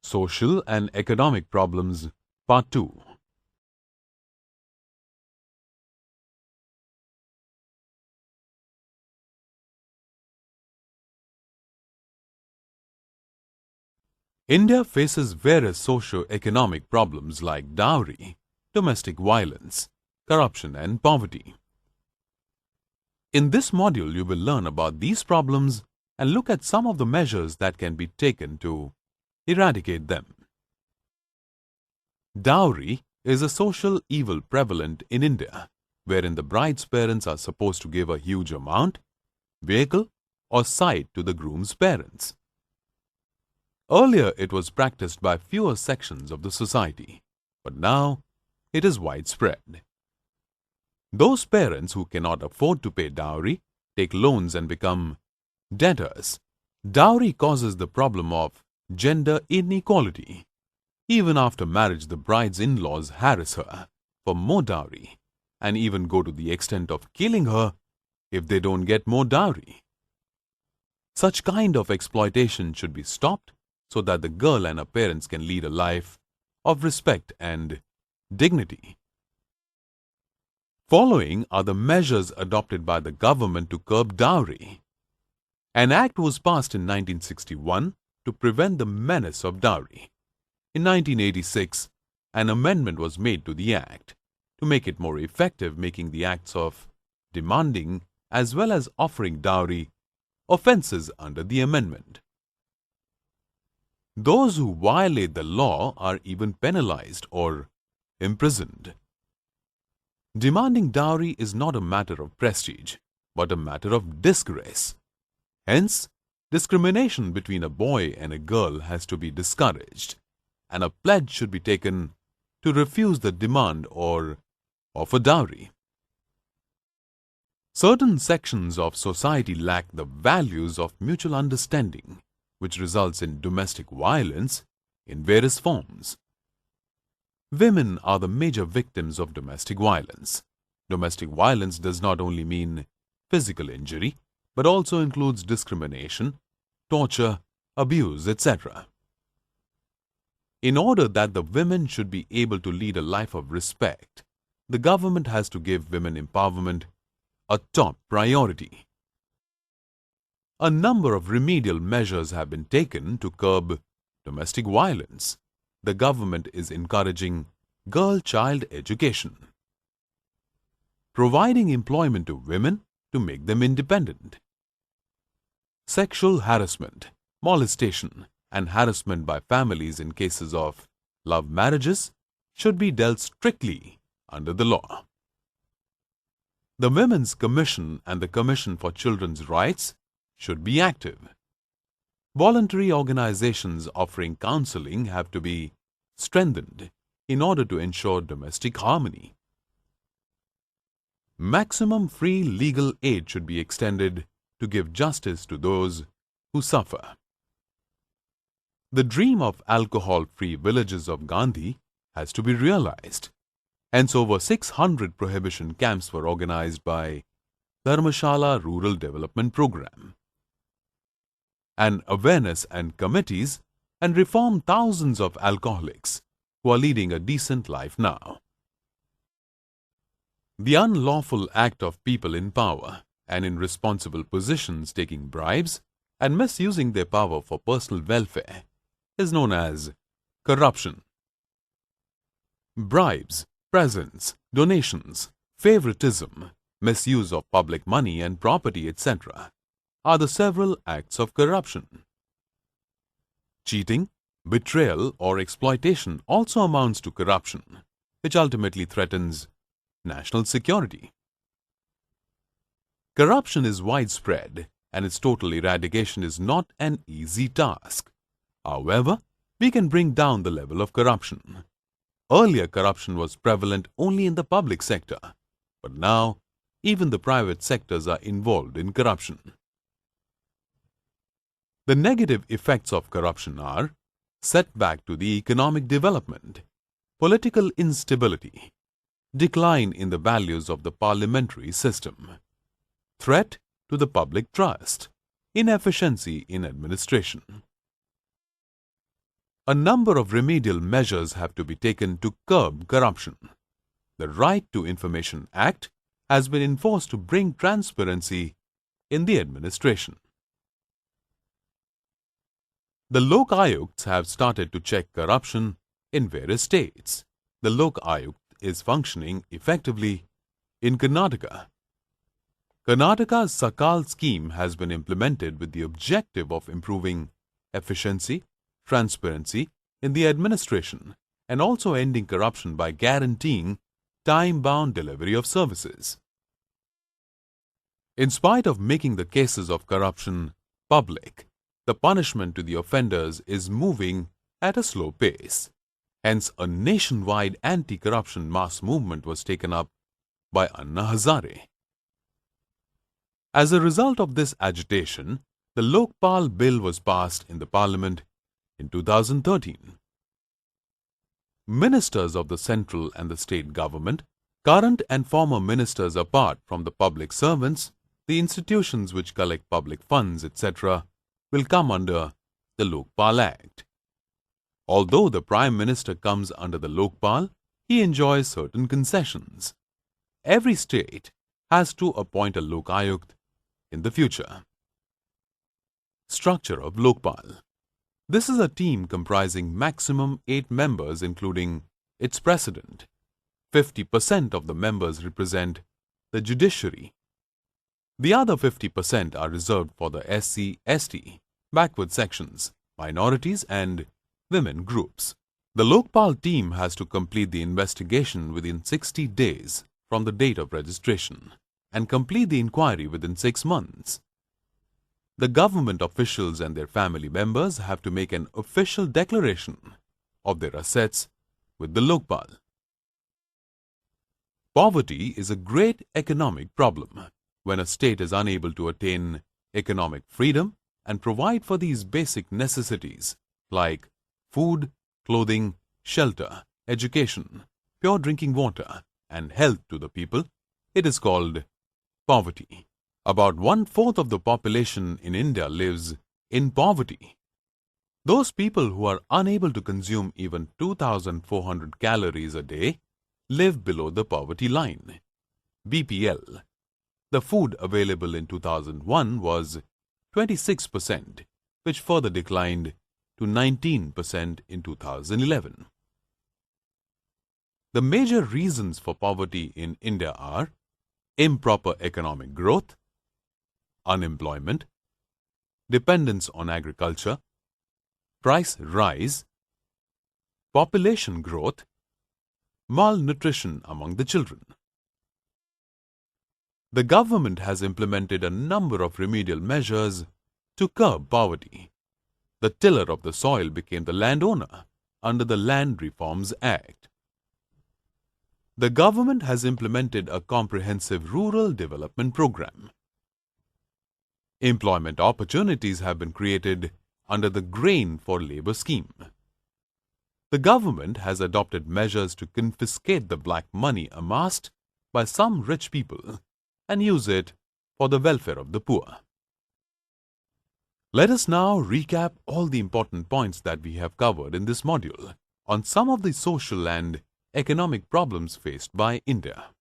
Social and Economic Problems, Part 2. India faces various socio-economic problems like dowry, domestic violence, corruption and poverty. In this module, you will learn about these problems and look at some of the measures that can be taken to eradicate them. Dowry is a social evil prevalent in India, wherein the bride's parents are supposed to give a huge amount, vehicle or site to the groom's parents. Earlier, it was practiced by fewer sections of the society, but now it is widespread. Those parents who cannot afford to pay dowry take loans and become debtors. Dowry causes the problem of gender inequality. Even after marriage, the bride's in-laws harass her for more dowry and even go to the extent of killing her if they don't get more dowry. Such kind of exploitation should be stopped so that the girl and her parents can lead a life of respect and dignity. Following are the measures adopted by the government to curb dowry. An act was passed in 1961 to prevent the menace of dowry. In 1986, an amendment was made to the act to make it more effective, making the acts of demanding as well as offering dowry offences under the amendment. Those who violate the law are even penalized or imprisoned. Demanding dowry is not a matter of prestige, but a matter of disgrace. Hence, discrimination between a boy and a girl has to be discouraged, and a pledge should be taken to refuse the demand or offer dowry. Certain sections of society lack the values of mutual understanding, which results in domestic violence in various forms. Women are the major victims of domestic violence. Domestic violence does not only mean physical injury, but also includes discrimination, torture, abuse, etc. In order that the women should be able to lead a life of respect, the government has to give women empowerment a top priority. A number of remedial measures have been taken to curb domestic violence. The government is encouraging girl-child education, providing employment to women to make them independent. Sexual harassment, molestation, and harassment by families in cases of love marriages should be dealt strictly under the law. The Women's Commission and the Commission for Children's Rights should be active. Voluntary organizations offering counseling have to be strengthened in order to ensure domestic harmony. Maximum free legal aid should be extended to give justice to those who suffer. The dream of alcohol-free villages of Gandhi has to be realized. Hence, over 600 prohibition camps were organized by Dharmashala Rural Development Program. And awareness and committees and reform thousands of alcoholics who are leading a decent life now. The unlawful act of people in power and in responsible positions taking bribes and misusing their power for personal welfare is known as corruption. Bribes, presents, donations, favoritism, misuse of public money and property, etc. are the several acts of corruption. Cheating, betrayal or exploitation also amounts to corruption, which ultimately threatens national security. Corruption is widespread and its total eradication is not an easy task. However, we can bring down the level of corruption. Earlier, corruption was prevalent only in the public sector, but now even the private sectors are involved in corruption. The negative effects of corruption are setback to the economic development, political instability, decline in the values of the parliamentary system, threat to the public trust, inefficiency in administration. A number of remedial measures have to be taken to curb corruption. The Right to Information Act has been enforced to bring transparency in the administration. The Lok Ayukts have started to check corruption in various states. The Lok Ayukt is functioning effectively in Karnataka. Karnataka's Sakal scheme has been implemented with the objective of improving efficiency, transparency in the administration, and also ending corruption by guaranteeing time-bound delivery of services. In spite of making the cases of corruption public, the punishment to the offenders is moving at a slow pace. Hence, a nationwide anti-corruption mass movement was taken up by Anna Hazare. As a result of this agitation, the Lokpal Bill was passed in the Parliament in 2013. Ministers of the central and the state government, current and former ministers apart from the public servants, the institutions which collect public funds, etc., will come under the Lokpal Act. Although the Prime Minister comes under the Lokpal, he enjoys certain concessions. Every state has to appoint a Lok Ayukt in the future. Structure of Lokpal. This is a team comprising maximum 8 members including its president. 50% of the members represent the judiciary. The other 50% are reserved for the SC, ST, backward sections, minorities and women groups. The Lokpal team has to complete the investigation within 60 days from the date of registration and complete the inquiry within 6 months. The government officials and their family members have to make an official declaration of their assets with the Lokpal. Poverty is a great economic problem. When a state is unable to attain economic freedom and provide for these basic necessities like food, clothing, shelter, education, pure drinking water, and health to the people, it is called poverty. About 1/4 of the population in India lives in poverty. Those people who are unable to consume even 2,400 calories a day live below the poverty line, BPL. The food available in 2001 was 26%, which further declined to 19% in 2011. The major reasons for poverty in India are improper economic growth, unemployment, dependence on agriculture, price rise, population growth, malnutrition among the children. The government has implemented a number of remedial measures to curb poverty. The tiller of the soil became the landowner under the Land Reforms Act. The government has implemented a comprehensive rural development program. Employment opportunities have been created under the Grain for Labour scheme. The government has adopted measures to confiscate the black money amassed by some rich people and use it for the welfare of the poor. Let us now recap all the important points that we have covered in this module on some of the social and economic problems faced by India.